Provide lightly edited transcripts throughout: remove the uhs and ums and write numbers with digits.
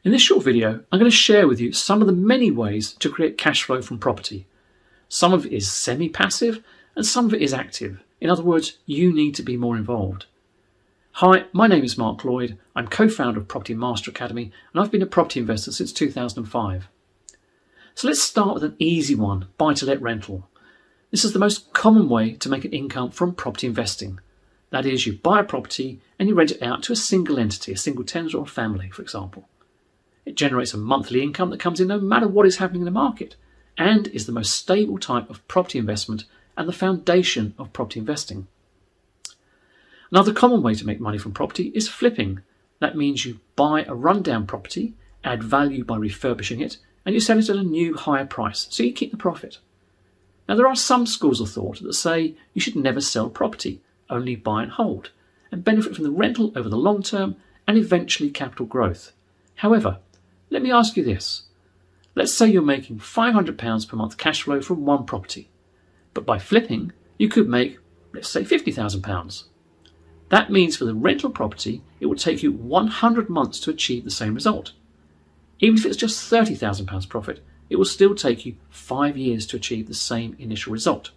In this short video, I'm going to share with you some of the many ways to create cash flow from property. Some of it is semi-passive and some of it is active. In other words, you need to be more involved. Hi, my name is Mark Lloyd. I'm co-founder of Property Master Academy and I've been a property investor since 2005. So let's start with an easy one, buy-to-let rental. This is the most common way to make an income from property investing. That is, you buy a property and you rent it out to a single entity, a single tenant or a family, for example. It generates a monthly income that comes in no matter what is happening in the market and is the most stable type of property investment and the foundation of property investing. Another common way to make money from property is flipping. That means you buy a rundown property, add value by refurbishing it, and you sell it at a new higher price, so you keep the profit. Now there are some schools of thought that say you should never sell property, only buy and hold, and benefit from the rental over the long term and eventually capital growth. However, let me ask you this. Let's say you're making £500 per month cash flow from one property, but by flipping, you could make, let's say, £50,000. That means for the rental property, it will take you 100 months to achieve the same result. Even if it's just £30,000 profit, it will still take you 5 years to achieve the same initial result.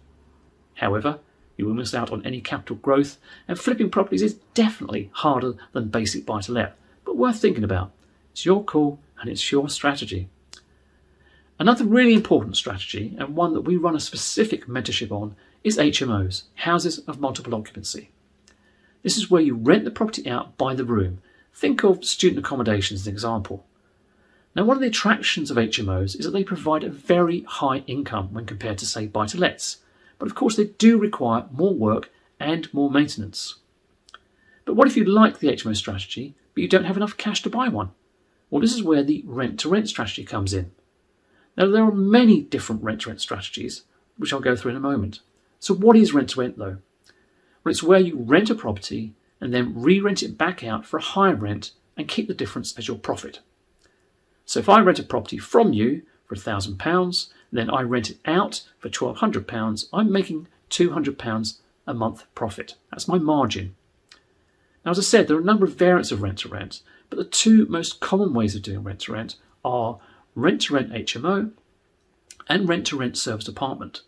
However, you will miss out on any capital growth, and flipping properties is definitely harder than basic buy-to-let, but worth thinking about. It's your call and it's your strategy. Another really important strategy, and one that we run a specific mentorship on, is HMOs, houses of multiple occupancy. This is where you rent the property out by the room. Think of student accommodation as an example. Now, one of the attractions of HMOs is that they provide a very high income when compared to, say, buy-to-lets. But of course, they do require more work and more maintenance. But what if you like the HMO strategy, but you don't have enough cash to buy one? Well, this is where the rent-to-rent strategy comes in. Now, there are many different rent-to-rent strategies, which I'll go through in a moment. So what is rent-to-rent, though? Well, it's where you rent a property and then re-rent it back out for a higher rent and keep the difference as your profit. So if I rent a property from you for £1,000, then I rent it out for £1,200, I'm making £200 a month profit. That's my margin. Now, as I said, there are a number of variants of rent-to-rent, but the two most common ways of doing rent-to-rent are rent-to-rent HMO and rent-to-rent serviced apartment.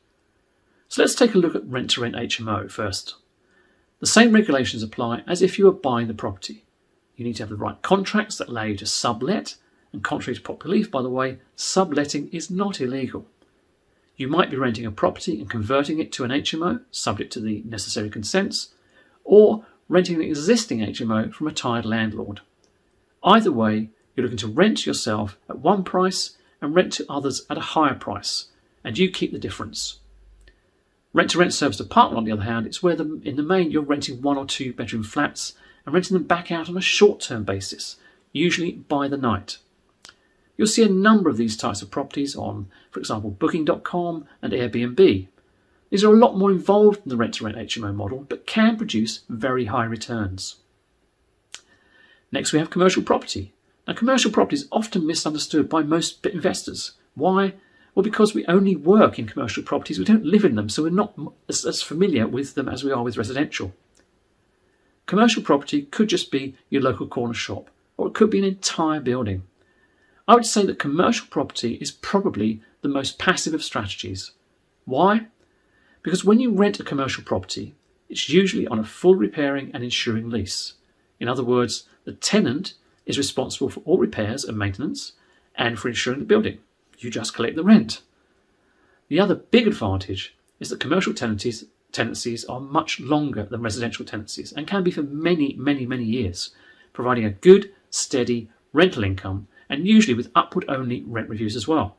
So let's take a look at rent-to-rent HMO first. The same regulations apply as if you were buying the property. You need to have the right contracts that allow you to sublet, and contrary to popular belief, by the way, subletting is not illegal. You might be renting a property and converting it to an HMO, subject to the necessary consents, or renting an existing HMO from a tired landlord. Either way, you're looking to rent yourself at one price and rent to others at a higher price, and you keep the difference. Rent-to-rent serviced apartment, on the other hand, it's where in the main you're renting 1 or 2 bedroom flats and renting them back out on a short-term basis, usually by the night. You'll see a number of these types of properties on, for example, Booking.com and Airbnb. These are a lot more involved in the rent-to-rent HMO model, but can produce very high returns. Next, we have commercial property. Now, commercial property is often misunderstood by most investors. Why? Well, because we only work in commercial properties, we don't live in them, so we're not as familiar with them as we are with residential. Commercial property could just be your local corner shop, or it could be an entire building. I would say that commercial property is probably the most passive of strategies. Why? Because when you rent a commercial property, it's usually on a full repairing and insuring lease. In other words, the tenant is responsible for all repairs and maintenance and for insuring the building. You just collect the rent. The other big advantage is that commercial tenancies are much longer than residential tenancies and can be for many, many, many years, providing a good, steady rental income and usually with upward-only rent reviews as well.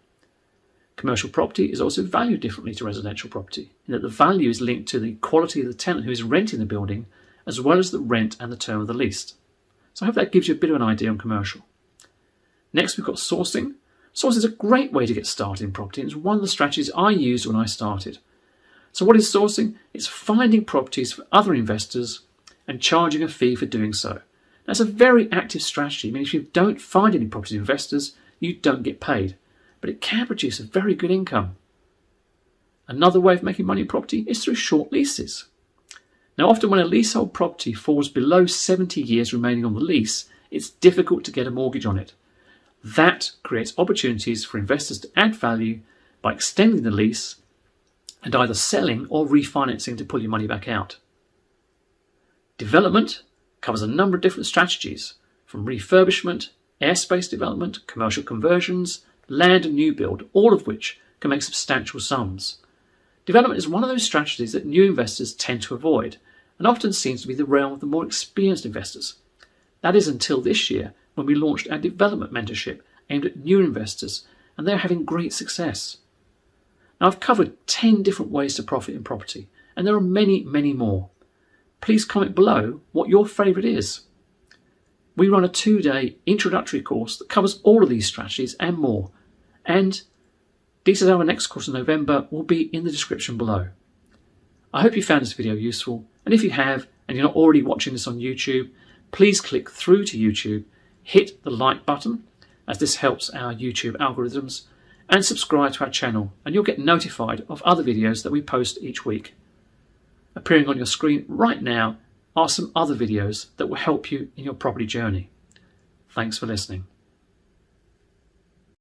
Commercial property is also valued differently to residential property, in that the value is linked to the quality of the tenant who is renting the building, as well as the rent and the term of the lease. So I hope that gives you a bit of an idea on commercial. Next, we've got sourcing. Sourcing is a great way to get started in property, and it's one of the strategies I used when I started. So what is sourcing? It's finding properties for other investors and charging a fee for doing so. That's a very active strategy, meaning if you don't find any property investors, you don't get paid, but it can produce a very good income. Another way of making money in property is through short leases. Now, often when a leasehold property falls below 70 years remaining on the lease, it's difficult to get a mortgage on it. That creates opportunities for investors to add value by extending the lease and either selling or refinancing to pull your money back out. Development covers a number of different strategies, from refurbishment, airspace development, commercial conversions, land and new build, all of which can make substantial sums. Development is one of those strategies that new investors tend to avoid and often seems to be the realm of the more experienced investors. That is until this year, when we launched our development mentorship aimed at new investors, and they're having great success. Now, I've covered 10 different ways to profit in property, and there are many, many more. Please comment below what your favourite is. We run a 2-day introductory course that covers all of these strategies and more, and details of our next course in November will be in the description below. I hope you found this video useful, and if you have and you're not already watching this on YouTube, please click through to YouTube, hit the like button, as this helps our YouTube algorithms, and subscribe to our channel, and you'll get notified of other videos that we post each week. Appearing on your screen right now are some other videos that will help you in your property journey. Thanks for listening.